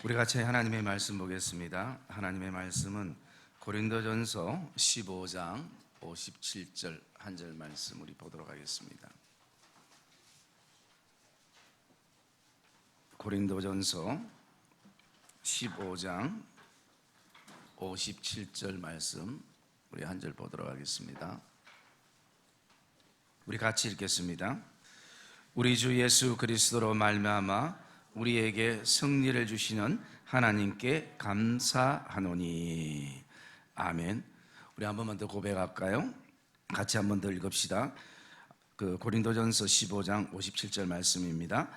우리 같이 하나님의 말씀 보겠습니다. 하나님의 말씀은 고린도전서 15장 57절 한 절 말씀 우리 보도록 하겠습니다. 고린도전서 15장 57절 말씀 우리 한 절 보도록 하겠습니다. 우리 같이 읽겠습니다. 우리 주 예수 그리스도로 말미암아 우리에게 승리를 주시는 하나님께 감사하노니. 아멘. 우리 한 번만 더 고백할까요? 같이 한 번 더 읽읍시다. 고린도전서 15장 57절 말씀입니다.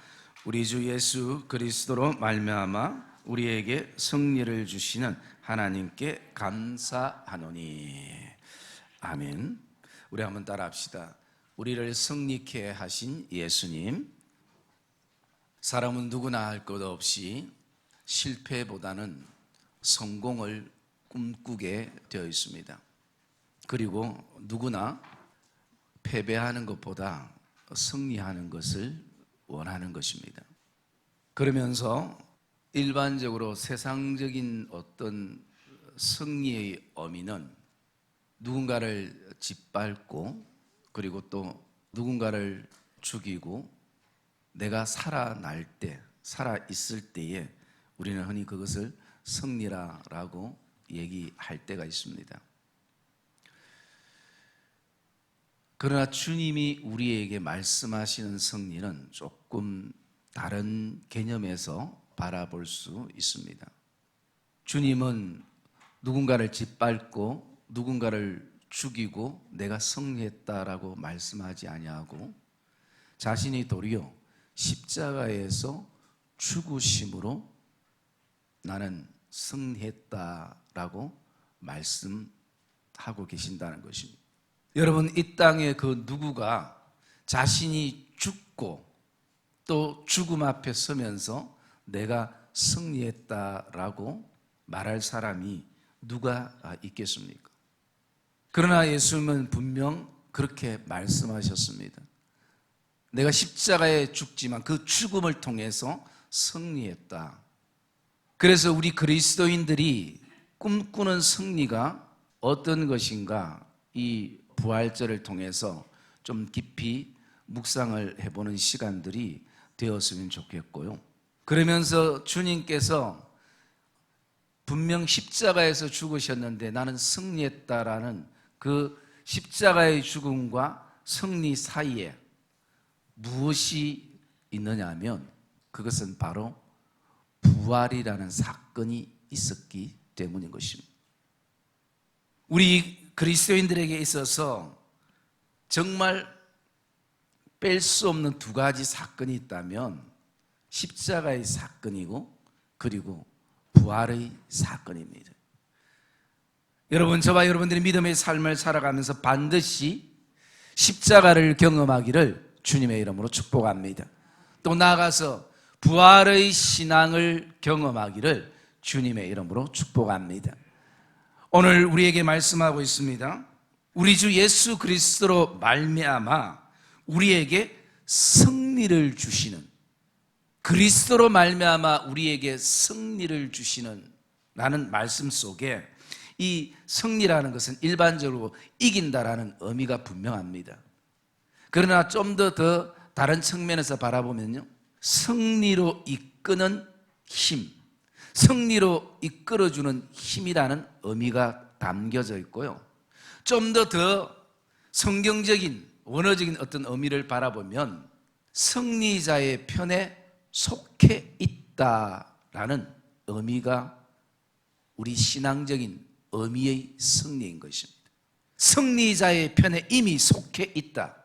우리 주 예수 그리스도로 말미암아 우리에게 승리를 주시는 하나님께 감사하노니. 아멘. 우리 한번 따라합시다. 우리를 승리케 하신 예수님. 사람은 누구나 할 것 없이 실패보다는 성공을 꿈꾸게 되어 있습니다. 그리고 누구나 패배하는 것보다 승리하는 것을 원하는 것입니다. 그러면서 일반적으로 세상적인 어떤 승리의 의미는 누군가를 짓밟고 그리고 또 누군가를 죽이고 내가 살아날 때, 살아있을 때에 우리는 흔히 그것을 승리라고 얘기할 때가 있습니다. 그러나 주님이 우리에게 말씀하시는 승리는 조금 다른 개념에서 바라볼 수 있습니다. 주님은 누군가를 짓밟고 누군가를 죽이고 내가 승리했다라고 말씀하지 아니하고 자신이 도리어 십자가에서 죽으심으로 나는 승리했다라고 말씀하고 계신다는 것입니다. 여러분, 이 땅에 그 누구가 자신이 죽고 또 죽음 앞에 서면서 내가 승리했다라고 말할 사람이 누가 있겠습니까? 그러나 예수님은 분명 그렇게 말씀하셨습니다. 내가 십자가에 죽지만 그 죽음을 통해서 승리했다. 그래서 우리 그리스도인들이 꿈꾸는 승리가 어떤 것인가, 이 부활절을 통해서 좀 깊이 묵상을 해보는 시간들이 되었으면 좋겠고요. 그러면서 주님께서 분명 십자가에서 죽으셨는데 나는 승리했다라는 그 십자가의 죽음과 승리 사이에 무엇이 있느냐 하면 그것은 바로 부활이라는 사건이 있었기 때문인 것입니다. 우리 그리스도인들에게 있어서 정말 뺄 수 없는 두 가지 사건이 있다면 십자가의 사건이고 그리고 부활의 사건입니다. 여러분, 저와 여러분들이 믿음의 삶을 살아가면서 반드시 십자가를 경험하기를 주님의 이름으로 축복합니다. 또 나아가서 부활의 신앙을 경험하기를 주님의 이름으로 축복합니다. 오늘 우리에게 말씀하고 있습니다. 우리 주 예수 그리스도로 말미암아 우리에게 승리를 주시는, 그리스도로 말미암아 우리에게 승리를 주시는 라는 말씀 속에 이 승리라는 것은 일반적으로 이긴다라는 의미가 분명합니다. 그러나 좀 더 다른 측면에서 바라보면요, 승리로 이끄는 힘, 승리로 이끌어주는 힘이라는 의미가 담겨져 있고요. 좀 더 성경적인 원어적인 어떤 의미를 바라보면 승리자의 편에 속해 있다라는 의미가 우리 신앙적인 의미의 승리인 것입니다. 승리자의 편에 이미 속해 있다.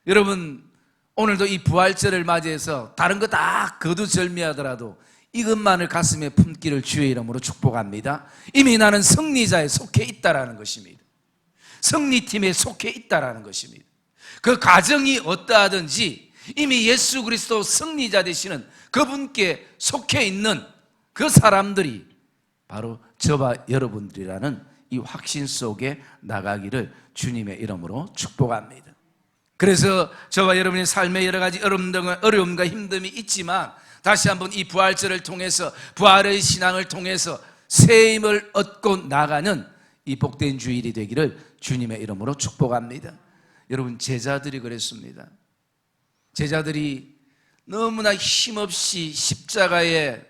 여러분, 오늘도 이 부활절을 맞이해서 다른 거 다 거두절미하더라도 이것만을 가슴에 품기를 주의 이름으로 축복합니다. 이미 나는 승리자에 속해 있다라는 것입니다. 승리팀에 속해 있다라는 것입니다. 그 가정이 어떠하든지 이미 예수 그리스도 승리자 되시는 그분께 속해 있는 그 사람들이 바로 저와 여러분들이라는 이 확신 속에 나가기를 주님의 이름으로 축복합니다. 그래서 저와 여러분의 삶에 여러 가지 어려움과 힘듦이 있지만 다시 한번 이 부활절을 통해서, 부활의 신앙을 통해서 새 힘을 얻고 나가는 이 복된 주일이 되기를 주님의 이름으로 축복합니다. 여러분, 제자들이 그랬습니다. 제자들이 너무나 힘없이 십자가에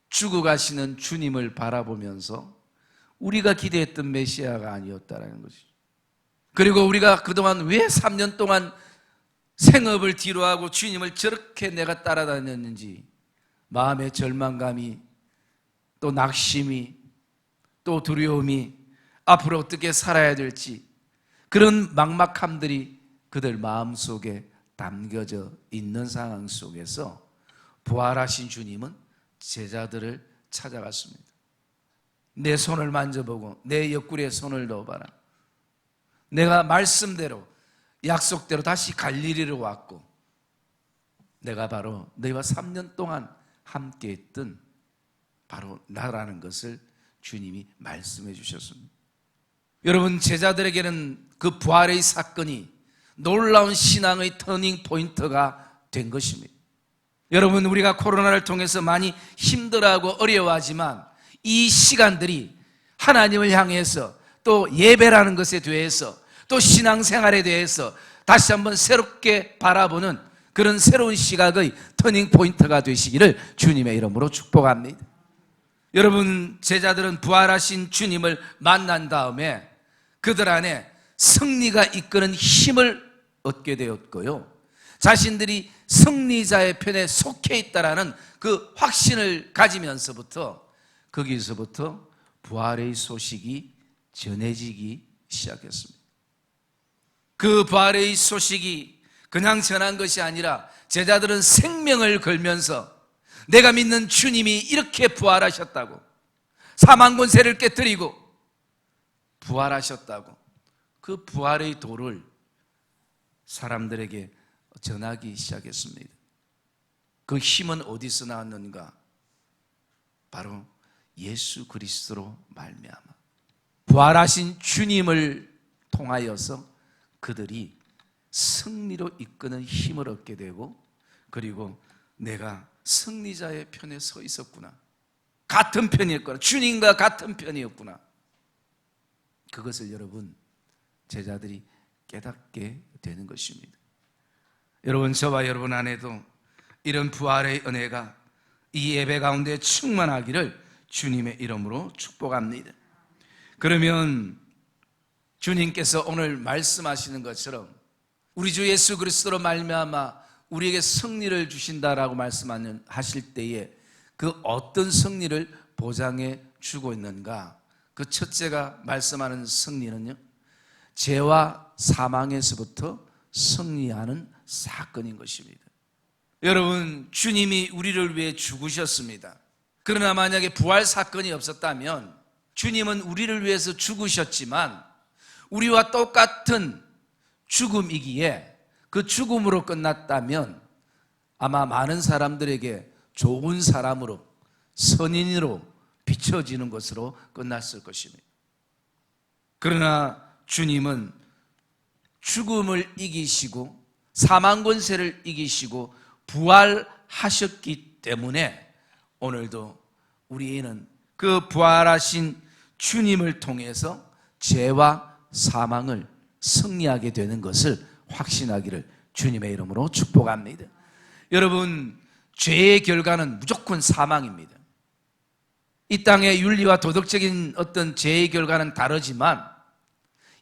죽어가시는 주님을 바라보면서 우리가 기대했던 메시아가 아니었다라는 것이죠. 그리고 우리가 그동안 왜 3년 동안 생업을 뒤로하고 주님을 저렇게 내가 따라다녔는지 마음의 절망감이, 또 낙심이, 또 두려움이, 앞으로 어떻게 살아야 될지, 그런 막막함들이 그들 마음속에 담겨져 있는 상황 속에서 부활하신 주님은 제자들을 찾아갔습니다. 내 손을 만져보고 내 옆구리에 손을 넣어봐라. 내가 말씀대로, 약속대로 다시 갈릴리로 왔고 내가 바로 너희와 3년 동안 함께했던 바로 나라는 것을 주님이 말씀해 주셨습니다. 여러분, 제자들에게는 그 부활의 사건이 놀라운 신앙의 터닝 포인트가 된 것입니다. 여러분, 우리가 코로나를 통해서 많이 힘들어하고 어려워하지만 이 시간들이 하나님을 향해서, 또 예배라는 것에 대해서, 또 신앙생활에 대해서 다시 한번 새롭게 바라보는 그런 새로운 시각의 터닝 포인트가 되시기를 주님의 이름으로 축복합니다. 여러분, 제자들은 부활하신 주님을 만난 다음에 그들 안에 승리가 이끄는 힘을 얻게 되었고요, 자신들이 승리자의 편에 속해 있다라는 그 확신을 가지면서부터 거기서부터 부활의 소식이 전해지기 시작했습니다. 그 부활의 소식이 그냥 전한 것이 아니라 제자들은 생명을 걸면서 내가 믿는 주님이 이렇게 부활하셨다고, 사망 권세를 깨뜨리고 부활하셨다고, 그 부활의 도를 사람들에게 전하기 시작했습니다. 그 힘은 어디서 나왔는가? 바로 예수 그리스도로 말미암아 부활하신 주님을 통하여서 그들이 승리로 이끄는 힘을 얻게 되고, 그리고 내가 승리자의 편에 서 있었구나, 같은 편이었구나, 주님과 같은 편이었구나, 그것을 여러분, 제자들이 깨닫게 되는 것입니다. 여러분, 저와 여러분 안에도 이런 부활의 은혜가 이 예배 가운데 충만하기를 주님의 이름으로 축복합니다. 그러면 주님께서 오늘 말씀하시는 것처럼 우리 주 예수 그리스도로 말미암아 우리에게 승리를 주신다라고 말씀하실 때에 그 어떤 승리를 보장해 주고 있는가? 그 첫째가 말씀하는 승리는요, 죄와 사망에서부터 승리하는 사건인 것입니다. 여러분, 주님이 우리를 위해 죽으셨습니다. 그러나 만약에 부활 사건이 없었다면 주님은 우리를 위해서 죽으셨지만 우리와 똑같은 죽음이기에 그 죽음으로 끝났다면 아마 많은 사람들에게 좋은 사람으로, 선인으로 비춰지는 것으로 끝났을 것입니다. 그러나 주님은 죽음을 이기시고 사망 권세를 이기시고 부활하셨기 때문에 오늘도 우리는 그 부활하신 주님을 통해서 죄와 사망을 승리하게 되는 것을 확신하기를 주님의 이름으로 축복합니다. 여러분, 죄의 결과는 무조건 사망입니다. 이 땅의 윤리와 도덕적인 어떤 죄의 결과는 다르지만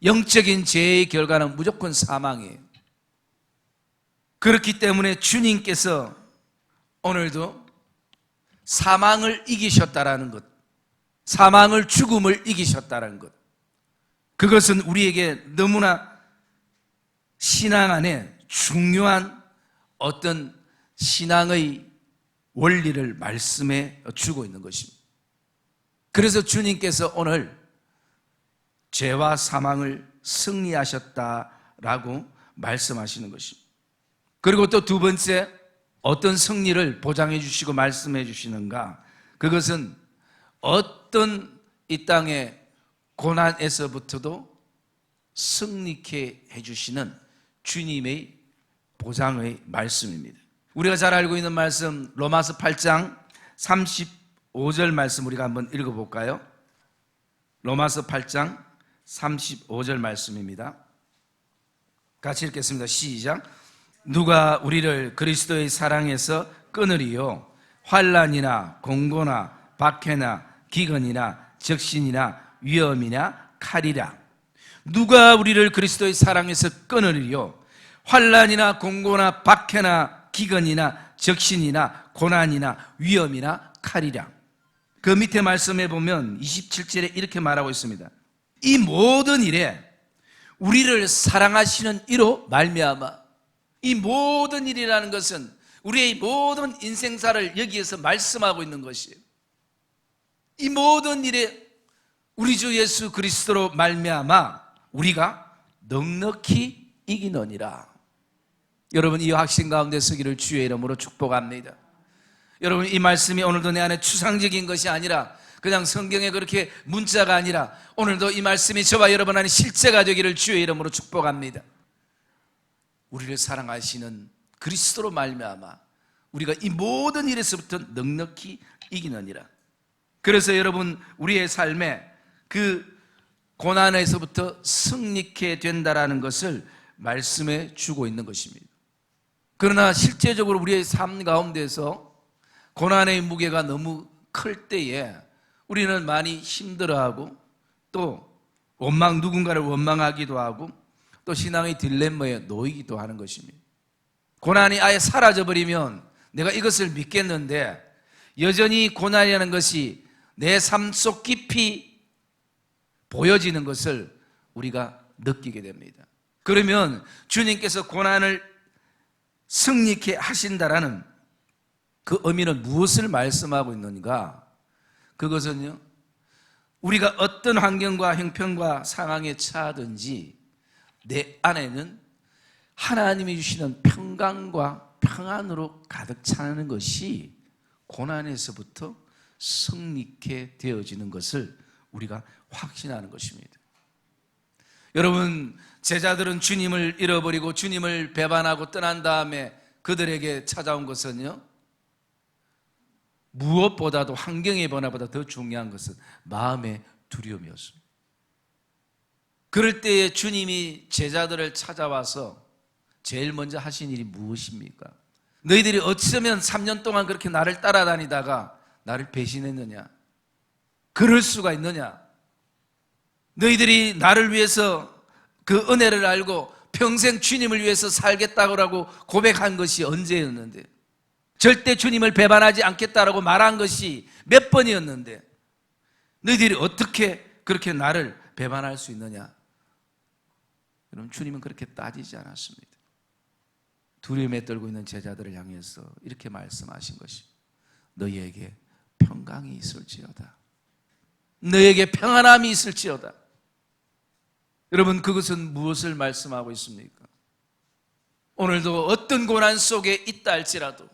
영적인 죄의 결과는 무조건 사망이에요. 그렇기 때문에 주님께서 오늘도 사망을 이기셨다라는 것, 사망을, 죽음을 이기셨다라는 것, 그것은 우리에게 너무나 신앙 안에 중요한 어떤 신앙의 원리를 말씀해 주고 있는 것입니다. 그래서 주님께서 오늘 죄와 사망을 승리하셨다라고 말씀하시는 것입니다. 그리고 또 두 번째, 어떤 승리를 보장해 주시고 말씀해 주시는가? 그것은 어떤 이 땅의 고난에서부터도 승리케 해주시는 주님의 보장의 말씀입니다. 우리가 잘 알고 있는 말씀 로마서 8장 35절 말씀 우리가 한번 읽어볼까요? 로마서 8장 35절 말씀입니다. 같이 읽겠습니다. 시작. 누가 우리를 그리스도의 사랑에서 끊으리요? 환난이나 공고나 박해나 기근이나 적신이나 위험이나 칼이라. 누가 우리를 그리스도의 사랑에서 끊으리요? 환난이나 공고나 박해나 기근이나 적신이나 고난이나 위험이나 칼이라. 그 밑에 말씀에 보면 27절에 이렇게 말하고 있습니다. 이 모든 일에 우리를 사랑하시는 이로 말미암아. 이 모든 일이라는 것은 우리의 모든 인생사를 여기에서 말씀하고 있는 것이에요. 이 모든 일에 우리 주 예수 그리스도로 말미암아 우리가 넉넉히 이기느니라. 여러분, 이 확신 가운데 서기를 주의 이름으로 축복합니다. 여러분, 이 말씀이 오늘도 내 안에 추상적인 것이 아니라 그냥 성경에 그렇게 문자가 아니라 오늘도 이 말씀이 저와 여러분 안에 실제가 되기를 주의 이름으로 축복합니다. 우리를 사랑하시는 그리스도로 말미암아 우리가 이 모든 일에서부터 넉넉히 이기느니라. 그래서 여러분, 우리의 삶에 그 고난에서부터 승리케 된다라는 것을 말씀해 주고 있는 것입니다. 그러나 실제적으로 우리의 삶 가운데서 고난의 무게가 너무 클 때에 우리는 많이 힘들어하고 또 누군가를 원망하기도 하고 또 신앙의 딜레마에 놓이기도 하는 것입니다. 고난이 아예 사라져버리면 내가 이것을 믿겠는데 여전히 고난이라는 것이 내 삶 속 깊이 보여지는 것을 우리가 느끼게 됩니다. 그러면 주님께서 고난을 승리케 하신다라는 그 의미는 무엇을 말씀하고 있는가? 그것은요, 우리가 어떤 환경과 형편과 상황에 처하든지 내 안에는 하나님이 주시는 평강과 평안으로 가득 차는 것이 고난에서부터 승리케 되어지는 것을 우리가 확신하는 것입니다. 여러분, 제자들은 주님을 잃어버리고 주님을 배반하고 떠난 다음에 그들에게 찾아온 것은요, 무엇보다도 환경의 변화보다 더 중요한 것은 마음의 두려움이었습니다. 그럴 때에 주님이 제자들을 찾아와서 제일 먼저 하신 일이 무엇입니까? 너희들이 어쩌면 3년 동안 그렇게 나를 따라다니다가 나를 배신했느냐? 그럴 수가 있느냐? 너희들이 나를 위해서 그 은혜를 알고 평생 주님을 위해서 살겠다고 고백한 것이 언제였는데, 절대 주님을 배반하지 않겠다라고 말한 것이 몇 번이었는데 너희들이 어떻게 그렇게 나를 배반할 수 있느냐? 여러분, 주님은 그렇게 따지지 않았습니다. 두려움에 떨고 있는 제자들을 향해서 이렇게 말씀하신 것이 너희에게 평강이 있을지어다. 너희에게 평안함이 있을지어다. 여러분, 그것은 무엇을 말씀하고 있습니까? 오늘도 어떤 고난 속에 있다 할지라도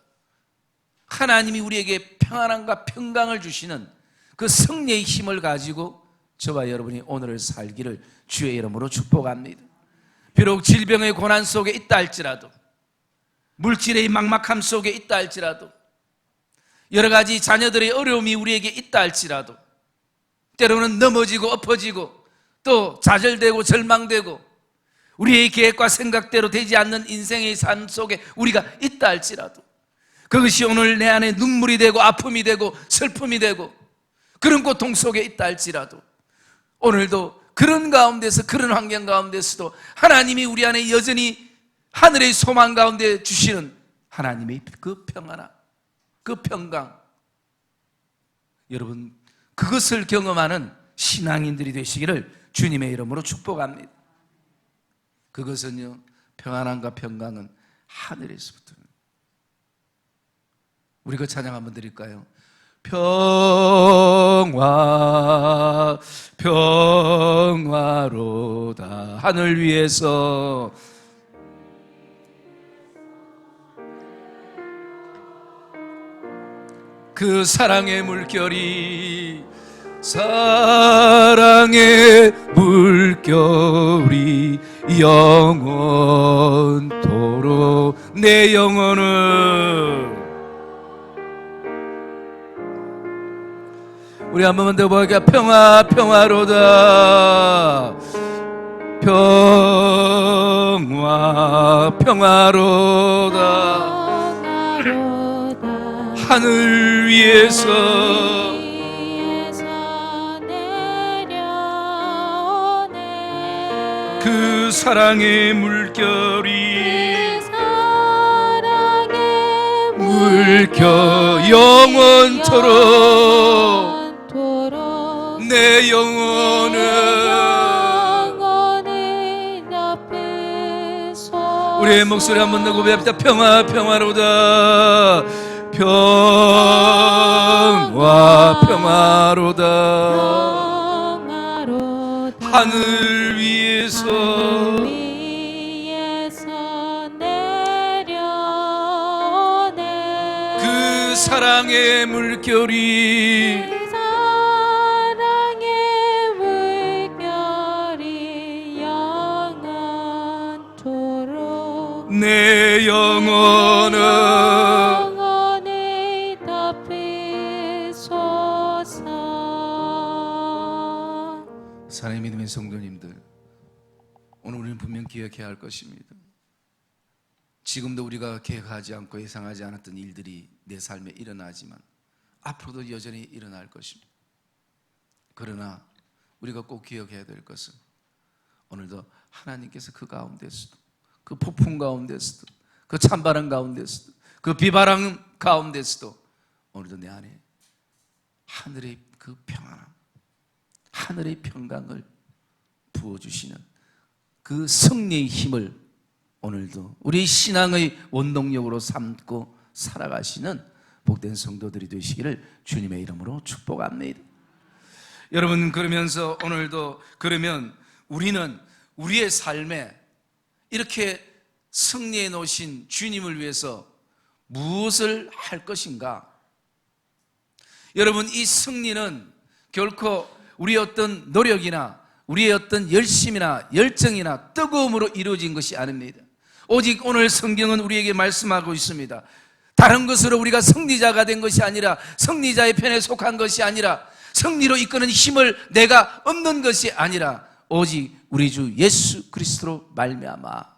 하나님이 우리에게 평안함과 평강을 주시는 그 승리의 힘을 가지고 저와 여러분이 오늘을 살기를 주의 이름으로 축복합니다. 비록 질병의 고난 속에 있다 할지라도, 물질의 막막함 속에 있다 할지라도, 여러 가지 자녀들의 어려움이 우리에게 있다 할지라도, 때로는 넘어지고 엎어지고 또 좌절되고 절망되고 우리의 계획과 생각대로 되지 않는 인생의 삶 속에 우리가 있다 할지라도, 그것이 오늘 내 안에 눈물이 되고 아픔이 되고 슬픔이 되고 그런 고통 속에 있다 할지라도, 오늘도 그런 가운데서, 그런 환경 가운데서도 하나님이 우리 안에 여전히 하늘의 소망 가운데 주시는 하나님의 그 평안함, 그 평강, 여러분, 그것을 경험하는 신앙인들이 되시기를 주님의 이름으로 축복합니다. 그것은요, 평안함과 평강은 하늘에서부터. 우리 그 찬양 한번 드릴까요? 평화 평화로다. 하늘 위에서 그 사랑의 물결이 사랑의 물결이 영원토록 내 영혼을. 우리 한 번만 더 보니까 평화 평화로다. 평화 평화로다. 하늘 위에서 내려오네. 그 사랑의 물결이 물결 영원토록 내 영혼을. 우리의 목소리 한번 더 고백합니다. 평화 평화로다. 평화 평화로다. 하늘 위에서 내려오네. 그 사랑의 물결이 내 영혼을 덮으소서. 사랑의 믿음의 성도님들, 오늘 우리는 분명 기억해야 할 것입니다. 지금도 우리가 계획하지 않고 예상하지 않았던 일들이 내 삶에 일어나지만 앞으로도 여전히 일어날 것입니다. 그러나 우리가 꼭 기억해야 될 것은 오늘도 하나님께서 그 가운데서도, 그 폭풍 가운데서도, 그 찬바람 가운데서도, 그 비바람 가운데서도 오늘도 내 안에 하늘의 그 평안함, 하늘의 평강을 부어주시는 그 승리의 힘을 오늘도 우리 신앙의 원동력으로 삼고 살아가시는 복된 성도들이 되시기를 주님의 이름으로 축복합니다. 여러분, 그러면서 오늘도 그러면 우리는 우리의 삶에 이렇게 승리해 놓으신 주님을 위해서 무엇을 할 것인가? 여러분, 이 승리는 결코 우리의 어떤 노력이나 우리의 어떤 열심이나 열정이나 뜨거움으로 이루어진 것이 아닙니다. 오직 오늘 성경은 우리에게 말씀하고 있습니다. 다른 것으로 우리가 승리자가 된 것이 아니라, 승리자의 편에 속한 것이 아니라, 승리로 이끄는 힘을 내가 얻는 것이 아니라 오직 우리 주 예수 그리스도로 말미암아,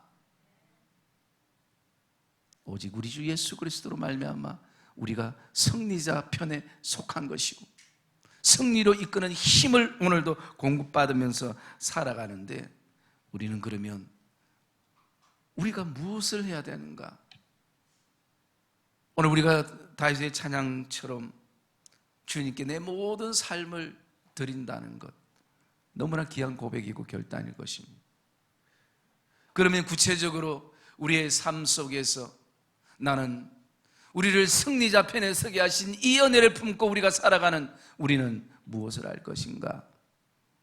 오직 우리 주 예수 그리스도로 말미암아 우리가 승리자 편에 속한 것이고 승리로 이끄는 힘을 오늘도 공급받으면서 살아가는데, 우리는 그러면 우리가 무엇을 해야 되는가? 오늘 우리가 다윗의 찬양처럼 주님께 내 모든 삶을 드린다는 것, 너무나 귀한 고백이고 결단일 것입니다. 그러면 구체적으로 우리의 삶 속에서 나는 우리를 승리자 편에 서게 하신 이 은혜를 품고 우리가 살아가는 우리는 무엇을 할 것인가?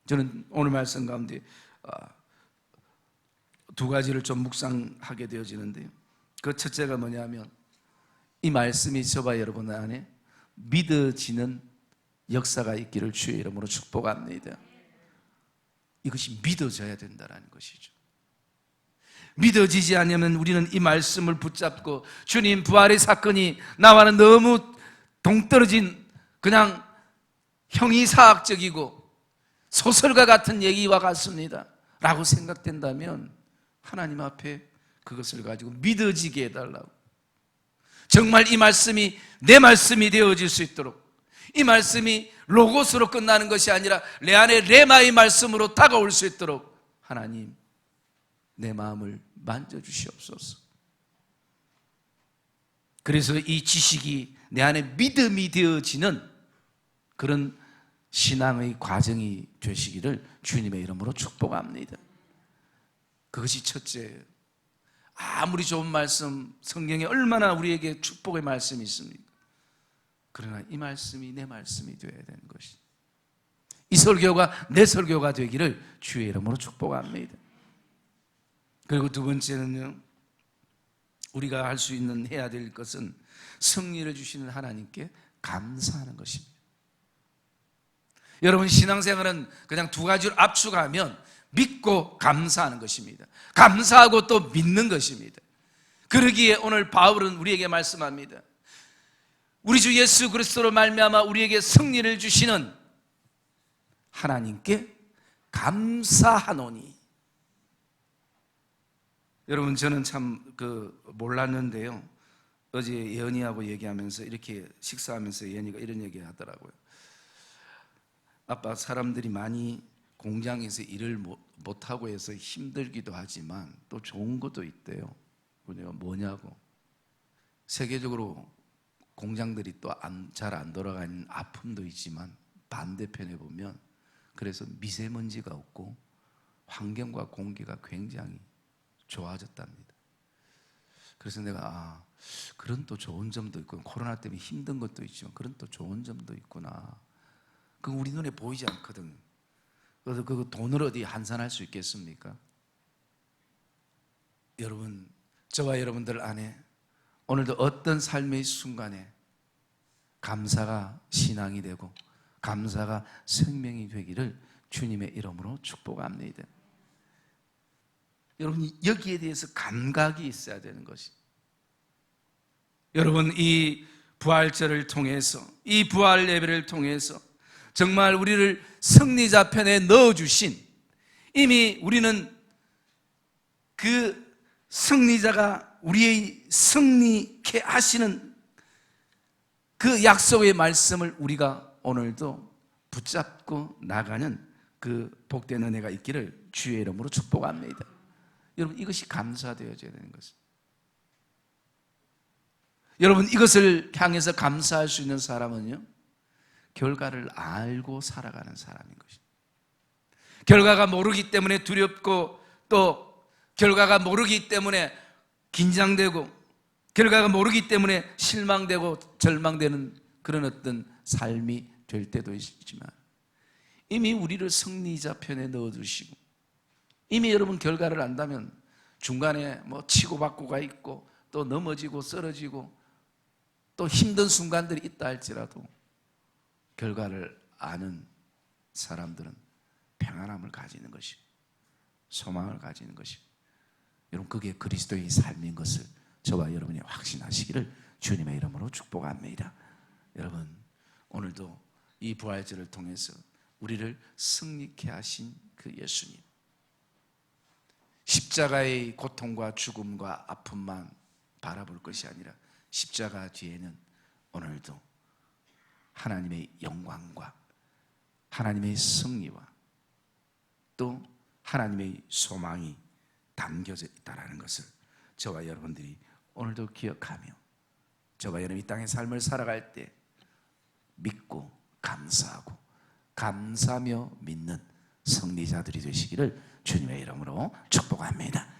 저는 오늘 말씀 가운데 두 가지를 좀 묵상하게 되어지는데요. 그 첫째가 뭐냐면, 이 말씀이 저와 여러분 안에 믿어지는 역사가 있기를 주의 이름으로 축복합니다. 이것이 믿어져야 된다는 것이죠. 믿어지지 않으면 우리는 이 말씀을 붙잡고 주님 부활의 사건이 나와는 너무 동떨어진 그냥 형이사학적이고 소설과 같은 얘기와 같습니다 라고 생각된다면 하나님 앞에 그것을 가지고 믿어지게 해달라고, 정말 이 말씀이 내 말씀이 되어질 수 있도록, 이 말씀이 로고스로 끝나는 것이 아니라 내 안에 레마의 말씀으로 다가올 수 있도록 하나님 내 마음을 만져주시옵소서. 그래서 이 지식이 내 안에 믿음이 되어지는 그런 신앙의 과정이 되시기를 주님의 이름으로 축복합니다. 그것이 첫째예요. 아무리 좋은 말씀, 성경에 얼마나 우리에게 축복의 말씀이 있습니까? 그러나 이 말씀이 내 말씀이 되어야 되는 것이, 이 설교가 내 설교가 되기를 주의 이름으로 축복합니다. 그리고 두 번째는요, 우리가 할 수 있는, 해야 될 것은 승리를 주시는 하나님께 감사하는 것입니다. 여러분, 신앙생활은 그냥 두 가지로 압축하면 믿고 감사하는 것입니다. 감사하고 또 믿는 것입니다. 그러기에 오늘 바울은 우리에게 말씀합니다. 우리 주 예수 그리스도로 말미암아 우리에게 승리를 주시는 하나님께 감사하노니. 여러분, 저는 참 몰랐는데요. 어제 예언이하고 얘기하면서 이렇게 식사하면서 예언이가 이런 얘기 하더라고요. 아빠, 사람들이 많이 공장에서 일을 못하고 해서 힘들기도 하지만 또 좋은 것도 있대요. 뭐냐고. 세계적으로 공장들이 또 잘 안 돌아가는 아픔도 있지만 반대편에 보면 그래서 미세먼지가 없고 환경과 공기가 굉장히 좋아졌답니다. 그래서 내가 그런 또 좋은 점도 있고, 코로나 때문에 힘든 것도 있지만 그런 또 좋은 점도 있구나. 그거 우리 눈에 보이지 않거든. 그래서 그 돈을 어디 환산할 수 있겠습니까? 여러분, 저와 여러분들 안에 오늘도 어떤 삶의 순간에 감사가 신앙이 되고 감사가 생명이 되기를 주님의 이름으로 축복합니다. 여러분, 여기에 대해서 감각이 있어야 되는 것입니다. 여러분, 이 부활절을 통해서, 이 부활 예배를 통해서 정말 우리를 승리자 편에 넣어주신, 이미 우리는 그 승리자가 우리의 승리케 하시는 그 약속의 말씀을 우리가 오늘도 붙잡고 나가는 그 복된 은혜가 있기를 주의 이름으로 축복합니다. 여러분, 이것이 감사되어져야 되는 것입니다. 여러분, 이것을 향해서 감사할 수 있는 사람은요, 결과를 알고 살아가는 사람인 것입니다. 결과가 모르기 때문에 두렵고, 또 결과가 모르기 때문에 긴장되고, 결과가 모르기 때문에 실망되고 절망되는 그런 어떤 삶이 될 때도 있지만, 이미 우리를 승리자 편에 넣어두시고, 이미 여러분 결과를 안다면 중간에 치고받고가 있고 또 넘어지고 쓰러지고 또 힘든 순간들이 있다 할지라도 결과를 아는 사람들은 평안함을 가지는 것이고 소망을 가지는 것이고, 여러분, 그게 그리스도의 삶인 것을 저와 여러분이 확신하시기를 주님의 이름으로 축복합니다. 여러분, 오늘도 이 부활절을 통해서 우리를 승리케 하신 그 예수님, 십자가의 고통과 죽음과 아픔만 바라볼 것이 아니라 십자가 뒤에는 오늘도 하나님의 영광과 하나님의 승리와 또 하나님의 소망이 담겨져 있다는 것을 저와 여러분들이 오늘도 기억하며, 저와 여러분이 이 땅의 삶을 살아갈 때 믿고 감사하고 감사하며 믿는 승리자들이 되시기를 주님의 이름으로 축복합니다.